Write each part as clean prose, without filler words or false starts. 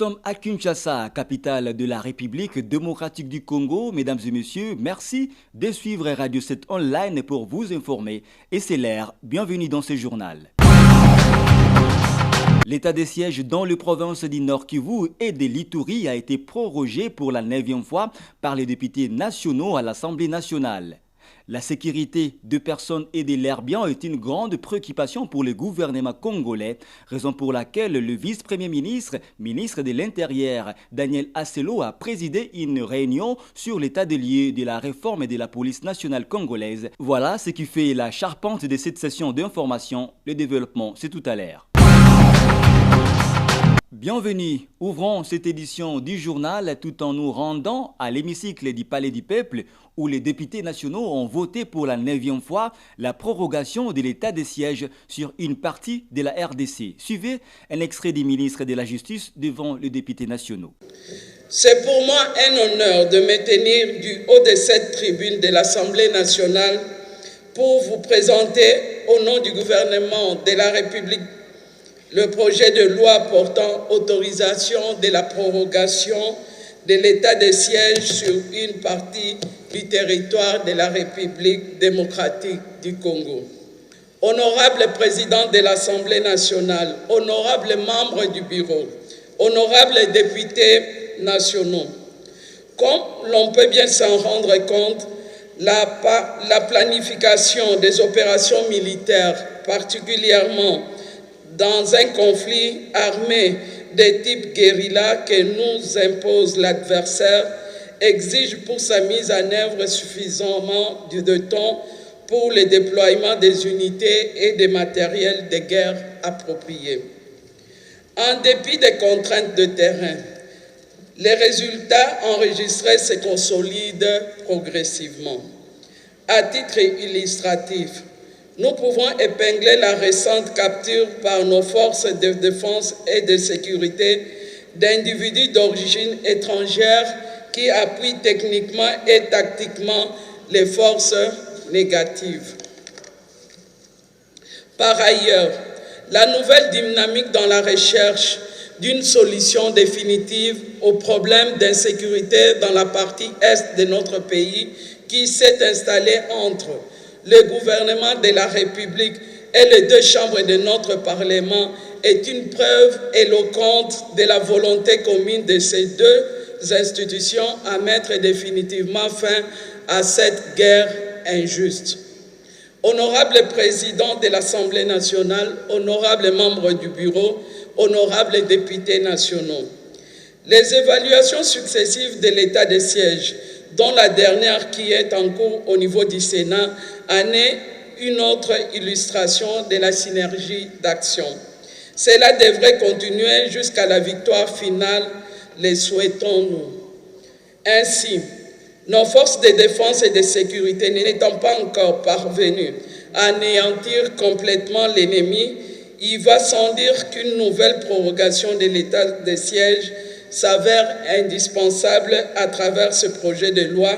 sommes à Kinshasa, capitale de la République démocratique du Congo. Mesdames et messieurs, merci de suivre Radio 7 Online pour vous informer. Et c'est l'heure, bienvenue dans ce journal. L'état de siège dans les provinces du Nord Kivu et de l'Ituri a été prorogé pour la 9e fois par les députés nationaux à l'Assemblée nationale. La sécurité de personnes et de leurs biens est une grande préoccupation pour le gouvernement congolais, raison pour laquelle le vice-premier ministre, ministre de l'Intérieur, Daniel Asselo, a présidé une réunion sur l'état des lieux de la réforme de la police nationale congolaise. Voilà ce qui fait la charpente de cette session d'information. Le développement, c'est tout à l'heure. Bienvenue, ouvrons cette édition du journal tout en nous rendant à l'hémicycle du Palais du Peuple où les députés nationaux ont voté pour la 9e fois la prorogation de l'état de siège sur une partie de la RDC. Suivez un extrait du ministre de la Justice devant les députés nationaux. C'est pour moi un honneur de me tenir du haut de cette tribune de l'Assemblée nationale pour vous présenter au nom du gouvernement de la République le projet de loi portant autorisation de la prorogation de l'état de siège sur une partie du territoire de la République démocratique du Congo. Honorable président de l'Assemblée nationale, honorables membres du bureau, honorables députés nationaux, comme l'on peut bien s'en rendre compte, la planification des opérations militaires, particulièrement dans un conflit armé de type guérilla que nous impose l'adversaire, exige pour sa mise en œuvre suffisamment de temps pour le déploiement des unités et des matériels de guerre appropriés. En dépit des contraintes de terrain, les résultats enregistrés se consolident progressivement. À titre illustratif, nous pouvons épingler la récente capture par nos forces de défense et de sécurité d'individus d'origine étrangère qui appuient techniquement et tactiquement les forces négatives. Par ailleurs, la nouvelle dynamique dans la recherche d'une solution définitive au problème d'insécurité dans la partie est de notre pays qui s'est installée entre le gouvernement de la République et les deux chambres de notre Parlement est une preuve éloquente de la volonté commune de ces deux institutions à mettre définitivement fin à cette guerre injuste. Honorable président de l'Assemblée nationale, honorables membres du bureau, honorables députés nationaux, les évaluations successives de l'état de siège, dont la dernière qui est en cours au niveau du Sénat, en est une autre illustration de la synergie d'action. Cela devrait continuer jusqu'à la victoire finale, le souhaitons-nous. Ainsi, nos forces de défense et de sécurité n'étant pas encore parvenues à anéantir complètement l'ennemi, il va sans dire qu'une nouvelle prorogation de l'état de siège s'avère indispensable à travers ce projet de loi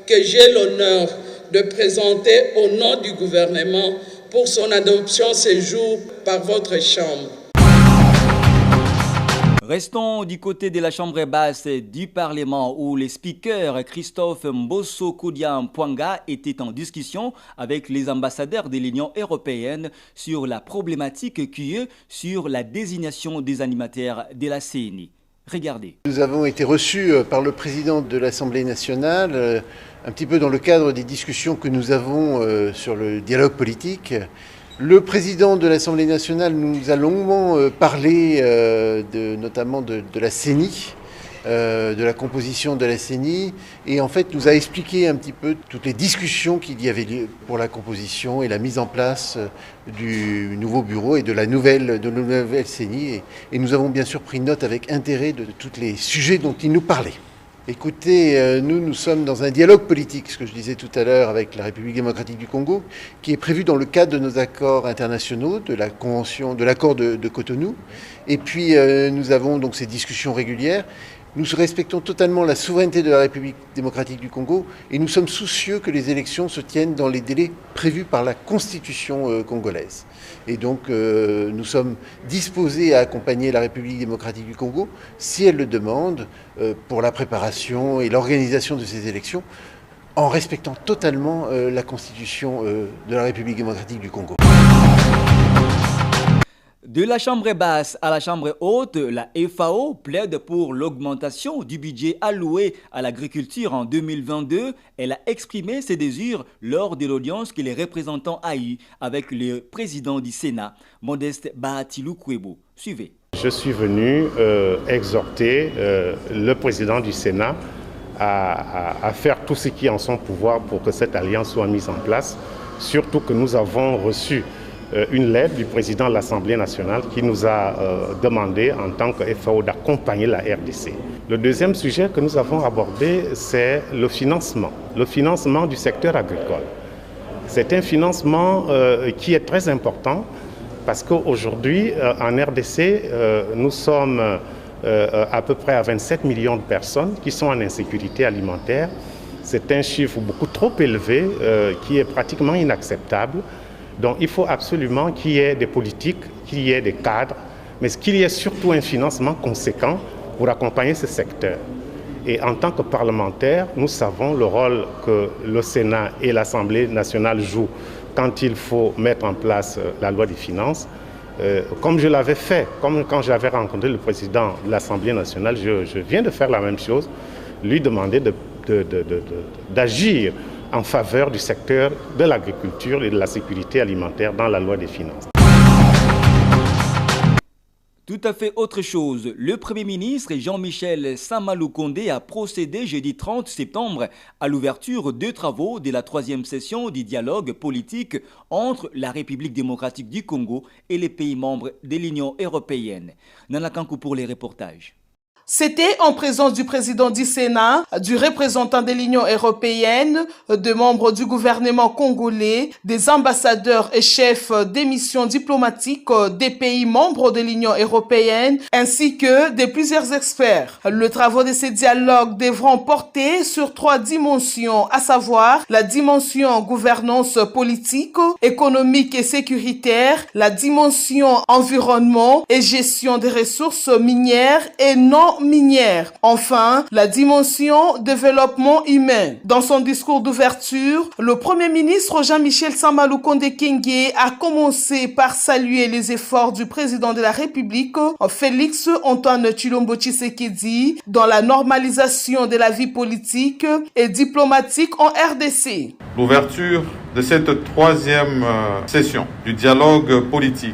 que j'ai l'honneur de présenter au nom du gouvernement pour son adoption ce jour par votre Chambre. Restons du côté de la Chambre basse du Parlement où le speaker Christophe Mbosso Koudia-Mpwanga était en discussion avec les ambassadeurs de l'Union européenne sur la problématique qui est sur la désignation des animateurs de la CENI. Regardez. Nous avons été reçus par le président de l'Assemblée nationale, un petit peu dans le cadre des discussions que nous avons sur le dialogue politique. Le président de l'Assemblée nationale nous a longuement parlé notamment de la CENI, de la composition de la CENI, et en fait nous a expliqué un petit peu toutes les discussions qu'il y avait lieu pour la composition et la mise en place du nouveau bureau et de la nouvelle CENI, et nous avons bien sûr pris note avec intérêt de tous les sujets dont il nous parlait. Écoutez, nous sommes dans un dialogue politique, ce que je disais tout à l'heure avec la République démocratique du Congo, qui est prévu dans le cadre de nos accords internationaux, de la convention, de l'accord de Cotonou. Et puis nous avons donc ces discussions régulières. Nous respectons totalement la souveraineté de la République démocratique du Congo et nous sommes soucieux que les élections se tiennent dans les délais prévus par la Constitution congolaise. Et donc nous sommes disposés à accompagner la République démocratique du Congo si elle le demande pour la préparation et l'organisation de ces élections en respectant totalement la Constitution de la République démocratique du Congo. De la Chambre basse à la Chambre haute, la FAO plaide pour l'augmentation du budget alloué à l'agriculture en 2022. Elle a exprimé ses désirs lors de l'audience que les représentants a eue avec le président du Sénat, Modeste Bahatilou Kouebo. Suivez. Je suis venu exhorter le président du Sénat à faire tout ce qui est en son pouvoir pour que cette alliance soit mise en place, surtout que nous avons reçu une lettre du président de l'Assemblée nationale qui nous a demandé en tant que FAO d'accompagner la RDC. Le deuxième sujet que nous avons abordé, c'est le financement du secteur agricole. C'est un financement qui est très important parce qu'aujourd'hui, en RDC, nous sommes à peu près à 27 millions de personnes qui sont en insécurité alimentaire. C'est un chiffre beaucoup trop élevé qui est pratiquement inacceptable. Donc il faut absolument qu'il y ait des politiques, qu'il y ait des cadres, mais qu'il y ait surtout un financement conséquent pour accompagner ce secteur. Et en tant que parlementaires, nous savons le rôle que le Sénat et l'Assemblée nationale jouent quand il faut mettre en place la loi des finances. Comme je l'avais fait, comme quand j'avais rencontré le président de l'Assemblée nationale, je viens de faire la même chose, lui demander d'agir en faveur du secteur de l'agriculture et de la sécurité alimentaire dans la loi des finances. Tout à fait autre chose. Le Premier ministre Jean-Michel Sama-Lukonde a procédé jeudi 30 septembre à l'ouverture de travaux de la 3e session du dialogue politique entre la République démocratique du Congo et les pays membres de l'Union européenne. Nana Kankou pour les reportages. C'était en présence du président du Sénat, du représentant de l'Union européenne, de membres du gouvernement congolais, des ambassadeurs et chefs des missions diplomatiques des pays membres de l'Union européenne, ainsi que de plusieurs experts. Les travaux de ces dialogues devront porter sur 3 dimensions, à savoir la dimension gouvernance politique, économique et sécuritaire, la dimension environnement et gestion des ressources minières et non minière. Enfin, la dimension développement humain. Dans son discours d'ouverture, le Premier ministre Jean-Michel Sama-Lukonde Kyenge a commencé par saluer les efforts du président de la République, Félix Antoine Tshilombo Tshisekedi, dans la normalisation de la vie politique et diplomatique en RDC. L'ouverture de cette 3e session du dialogue politique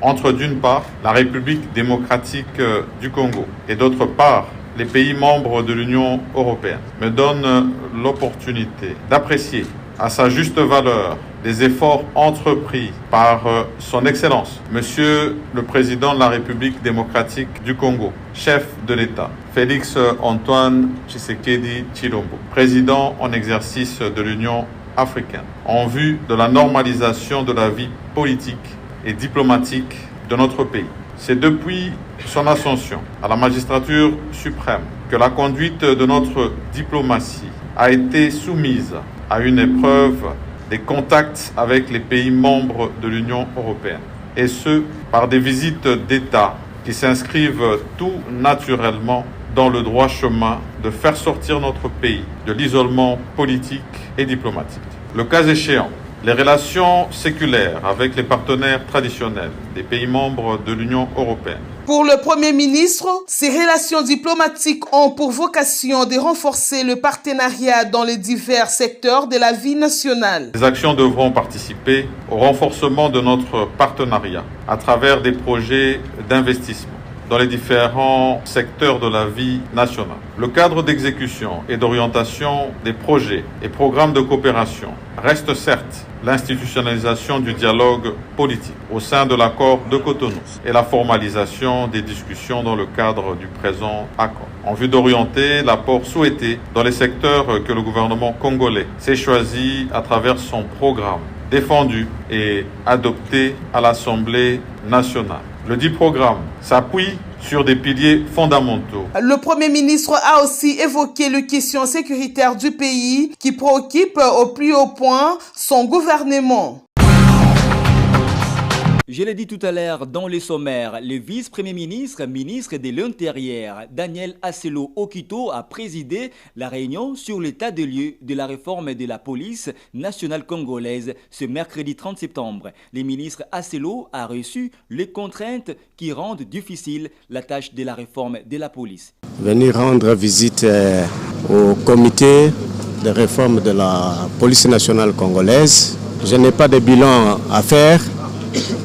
entre d'une part la République démocratique du Congo et d'autre part les pays membres de l'Union européenne me donne l'opportunité d'apprécier à sa juste valeur les efforts entrepris par son Excellence, Monsieur le Président de la République démocratique du Congo, chef de l'État, Félix Antoine Tshisekedi Tshilombo, président en exercice de l'Union africaine, en vue de la normalisation de la vie politique et diplomatique de notre pays. C'est depuis son ascension à la magistrature suprême que la conduite de notre diplomatie a été soumise à une épreuve des contacts avec les pays membres de l'Union européenne, et ce, par des visites d'État qui s'inscrivent tout naturellement dans le droit chemin de faire sortir notre pays de l'isolement politique et diplomatique. Le cas échéant, les relations séculaires avec les partenaires traditionnels des pays membres de l'Union européenne. Pour le Premier ministre, ces relations diplomatiques ont pour vocation de renforcer le partenariat dans les divers secteurs de la vie nationale. Les actions devront participer au renforcement de notre partenariat à travers des projets d'investissement dans les différents secteurs de la vie nationale. Le cadre d'exécution et d'orientation des projets et programmes de coopération reste certes l'institutionnalisation du dialogue politique au sein de l'accord de Cotonou et la formalisation des discussions dans le cadre du présent accord, en vue d'orienter l'apport souhaité dans les secteurs que le gouvernement congolais s'est choisi à travers son programme, défendu et adopté à l'Assemblée nationale. Le dit programme s'appuie sur des piliers fondamentaux. Le Premier ministre a aussi évoqué les questions sécuritaires du pays qui préoccupent au plus haut point son gouvernement. Je l'ai dit tout à l'heure dans le sommaire, le vice-premier ministre, ministre de l'Intérieur, Daniel Asselo Okito, a présidé la réunion sur l'état de lieu de la réforme de la police nationale congolaise ce mercredi 30 septembre. Le ministre Asselo a reçu les contraintes qui rendent difficile la tâche de la réforme de la police. Venir rendre visite au comité de réforme de la police nationale congolaise. Je n'ai pas de bilan à faire.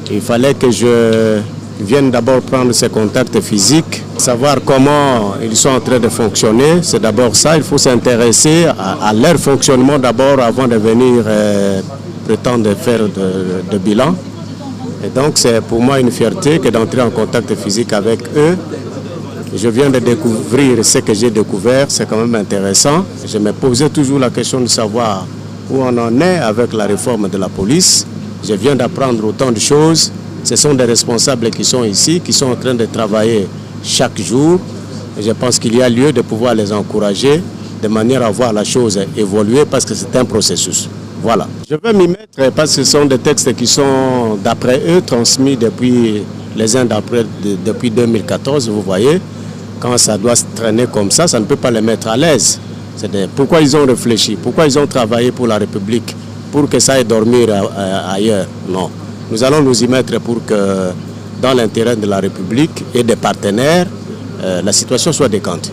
Il fallait que je vienne d'abord prendre ces contacts physiques, savoir comment ils sont en train de fonctionner. C'est d'abord ça, il faut s'intéresser à leur fonctionnement d'abord avant de venir prétendre faire de bilan. Et donc c'est pour moi une fierté que d'entrer en contact physique avec eux. Je viens de découvrir ce que j'ai découvert, c'est quand même intéressant. Je me posais toujours la question de savoir où on en est avec la réforme de la police. Je viens d'apprendre autant de choses. Ce sont des responsables qui sont ici, qui sont en train de travailler chaque jour. Et je pense qu'il y a lieu de pouvoir les encourager de manière à voir la chose évoluer parce que c'est un processus. Voilà. Je vais m'y mettre parce que ce sont des textes qui sont, d'après eux, transmis depuis les uns depuis 2014, vous voyez. Quand ça doit se traîner comme ça ne peut pas les mettre à l'aise. Pourquoi ils ont réfléchi, pourquoi ils ont travaillé pour la République, pour que ça aille dormir ailleurs. Non. Nous allons nous y mettre pour que, dans l'intérêt de la République et des partenaires, la situation soit décantée.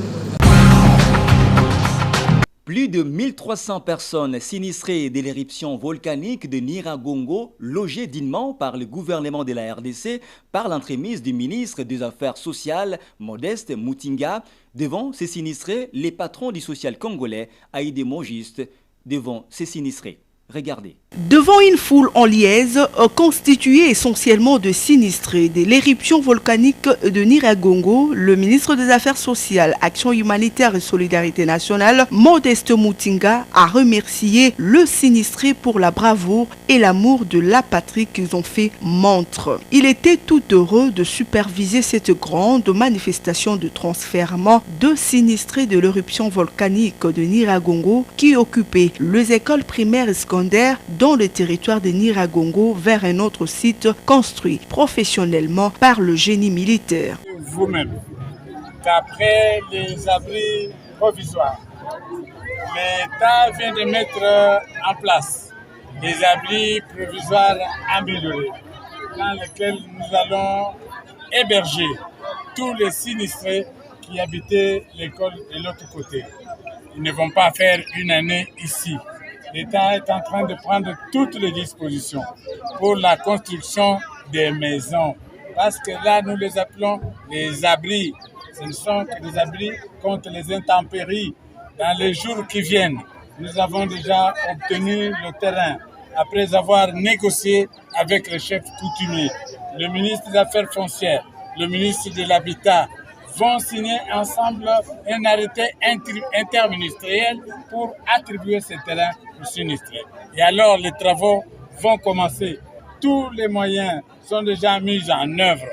Plus de 1300 personnes sinistrées de l'éruption volcanique de Nyiragongo, logées dignement par le gouvernement de la RDC, par l'entremise du ministre des Affaires sociales, Modeste Mutinga. Devant ces sinistrés, les patrons du social congolais, Haïdé Mongiste, devant ces sinistrés. Regardez. Devant une foule en liesse constituée essentiellement de sinistrés de l'éruption volcanique de Nyiragongo, le ministre des Affaires sociales, Action humanitaire et solidarité nationale, Modeste Mutinga, a remercié le sinistré pour la bravoure et l'amour de la patrie qu'ils ont fait montre. Il était tout heureux de superviser cette grande manifestation de transfèrement de sinistrés de l'éruption volcanique de Nyiragongo qui occupait les écoles primaires et secondaires dans le territoire de Nyiragongo vers un autre site construit professionnellement par le génie militaire. Vous-même, qu'après les abris provisoires, l'État vient de mettre en place des abris provisoires améliorés dans lesquels nous allons héberger tous les sinistrés qui habitaient l'école de l'autre côté. Ils ne vont pas faire une année ici. L'État est en train de prendre toutes les dispositions pour la construction des maisons. Parce que là, nous les appelons les abris. Ce ne sont que des abris contre les intempéries. Dans les jours qui viennent, nous avons déjà obtenu le terrain après avoir négocié avec le chef coutumier, le ministre des Affaires foncières, le ministre de l'Habitat, vont signer ensemble un arrêté interministériel pour attribuer ces terrains aux sinistrés. Et alors les travaux vont commencer. Tous les moyens sont déjà mis en œuvre.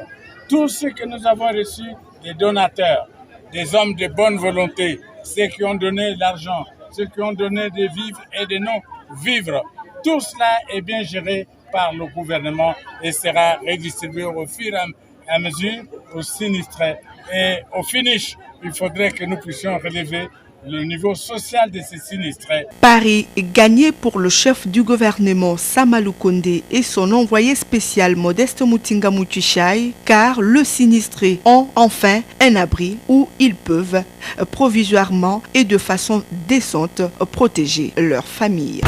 Tout ce que nous avons reçu des donateurs, des hommes de bonne volonté, ceux qui ont donné l'argent, ceux qui ont donné des vivres et des non-vivres, tout cela est bien géré par le gouvernement et sera redistribué au fur et à mesure aux sinistrés. Et au finish, il faudrait que nous puissions relever le niveau social de ces sinistrés. Paris gagné pour le chef du gouvernement Samalou Kondé et son envoyé spécial Modeste Mutinga Mutushai, car le sinistré ont enfin un abri où ils peuvent provisoirement et de façon décente protéger leur famille.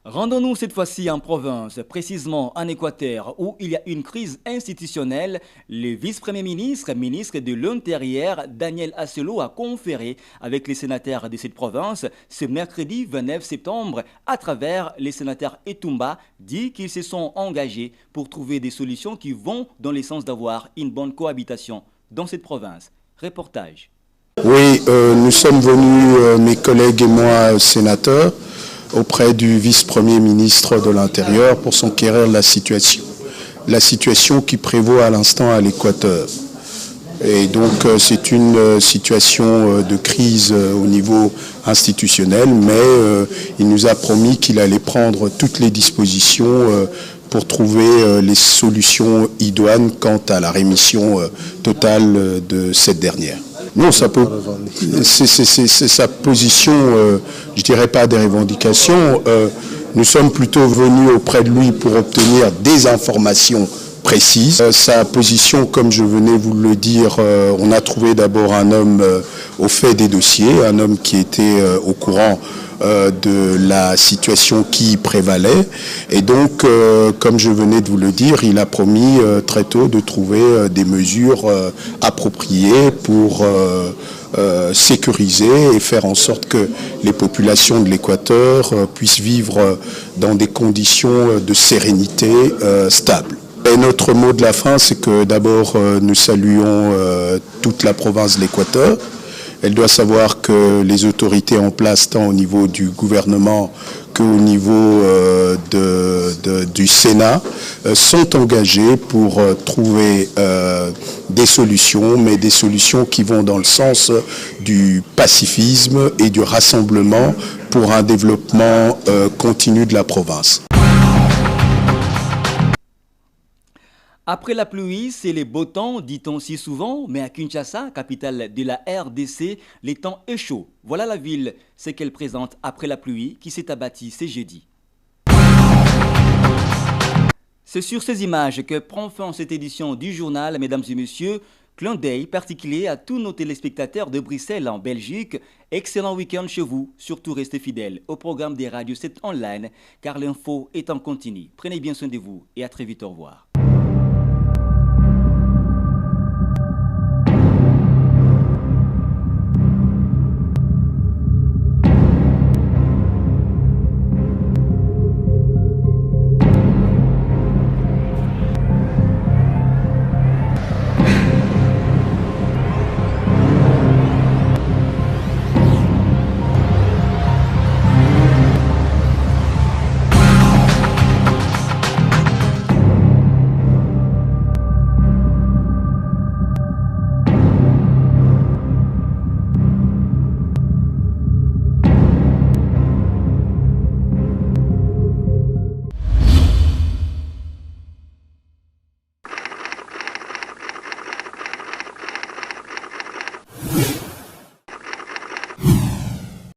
Rendons-nous cette fois-ci en province, précisément en Équateur, où il y a une crise institutionnelle. Le vice-premier ministre, ministre de l'Intérieur, Daniel Asselo, a conféré avec les sénateurs de cette province ce mercredi 29 septembre à travers les sénateurs Etumba, dit qu'ils se sont engagés pour trouver des solutions qui vont dans le sens d'avoir une bonne cohabitation dans cette province. Reportage. Oui, nous sommes venus, mes collègues et moi, sénateurs, auprès du vice-premier ministre de l'Intérieur pour s'enquérir de la situation. la situation qui prévaut à l'instant à l'Équateur. Et donc c'est une situation de crise au niveau institutionnel, mais il nous a promis qu'il allait prendre toutes les dispositions pour trouver les solutions idoines quant à la rémission totale de cette dernière. Non, c'est sa position, je dirais pas des revendications. Nous sommes plutôt venus auprès de lui pour obtenir des informations précise. Sa position, comme je venais vous le dire, on a trouvé d'abord un homme au fait des dossiers, un homme qui était au courant de la situation qui prévalait. Et donc, comme je venais de vous le dire, il a promis très tôt de trouver des mesures appropriées pour sécuriser et faire en sorte que les populations de l'Équateur puissent vivre dans des conditions de sérénité stables. Et notre mot de la fin, c'est que d'abord, nous saluons toute la province de l'Équateur. Elle doit savoir que les autorités en place, tant au niveau du gouvernement qu'au niveau du Sénat, sont engagées pour trouver des solutions, mais des solutions qui vont dans le sens du pacifisme et du rassemblement pour un développement continu de la province. Après la pluie, c'est les beaux temps, dit-on si souvent, mais à Kinshasa, capitale de la RDC, les temps est chaud. Voilà la ville, ce qu'elle présente après la pluie qui s'est abattue ce jeudi. C'est sur ces images que prend fin cette édition du journal, mesdames et messieurs. Clin d'œil particulier à tous nos téléspectateurs de Bruxelles en Belgique. Excellent week-end chez vous. Surtout restez fidèles au programme des radios 7 online, car l'info est en continu. Prenez bien soin de vous et à très vite. Au revoir.